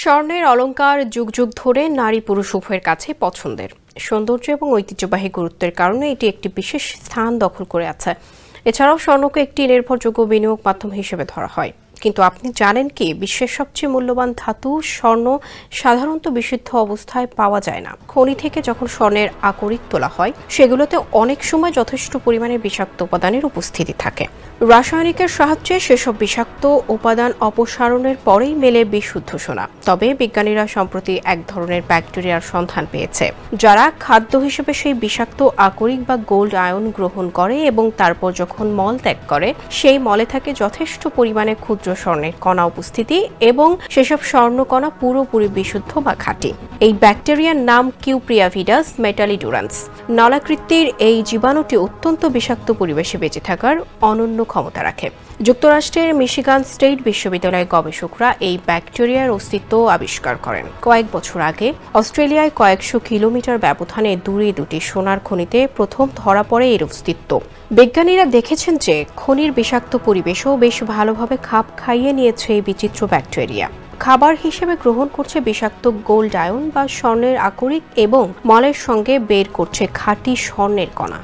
স্বর্ণের অলংকার যুগ যুগ ধরে নারী পুরুষ উভয়ের কাছে পছন্দের। সৌন্দর্য এবং ঐতিহ্যবাহী গুরুত্বের কারণে এটি একটি বিশেষ স্থান দখল করে আছে। এছাড়াও স্বর্ণকে একটি নির্ভরযোগ্য বিনিয়োগ মাধ্যম হিসেবে ধরা হয়। কিন্তু আপনি জানেন কি, বিশ্বের সবচেয়ে মূল্যবান ধাতু স্বর্ণ সাধারণত বিশুদ্ধ অবস্থায় পাওয়া যায় না। খনি থেকে যখন স্বর্ণের আকরিক তোলা হয়, সেগুলোতে অনেক সময় যথেষ্ট পরিমাণে বিষাক্ত উপাদানের উপস্থিতি থাকে। রাসায়নিকের সাহায্যে সেসব বিষাক্ত উপাদান অপসারণের পরেই মেলে বিশুদ্ধ সোনা। তবে বিজ্ঞানীরা সম্প্রতি এক ধরনের ব্যাকটেরিয়ার সন্ধান পেয়েছে, যারা খাদ্য হিসেবে সেই বিষাক্ত আকরিক বা গোল্ড আয়ন গ্রহণ করে এবং তারপর যখন মল ত্যাগ করে, সেই মলে থাকে যথেষ্ট পরিমাণে ক্ষুদ্র স্বর্ণের কণা উপস্থিতি এবং সেসব স্বর্ণকণা পুরোপুরি বিশুদ্ধ বা খাঁটি। এই ব্যাকটেরিয়ার নাম কিউপ্রিয়াভিডাস মেটালিডুরান্স। নলাকৃতির এই জীবাণুটি অত্যন্ত বিষাক্ত পরিবেশে বেঁচে থাকার অনন্য ক্ষমতা রাখে। যুক্তরাষ্ট্রের মিশিগান স্টেট বিশ্ববিদ্যালয়ের গবেষকরা এই ব্যাকটেরিয়ার অস্তিত্ব আবিষ্কার করেন। কয়েক বছর আগে অস্ট্রেলিয়ায় কয়েকশো কিলোমিটার ব্যবধানে দূরে দুটি সোনার খনিতে প্রথম ধরা পড়ে এর অস্তিত্ব। বিজ্ঞানীরা দেখেছেন যে খনির বিষাক্ত পরিবেশও বেশ ভালোভাবে খাপ খাইয়ে নিয়েছে এই বিচিত্র ব্যাকটেরিয়া। খাবার হিসেবে গ্রহণ করছে বিষাক্ত গোল্ড আয়ন বা স্বর্ণের আকরিক এবং মলের সঙ্গে বের করছে খাঁটি স্বর্ণের কণা।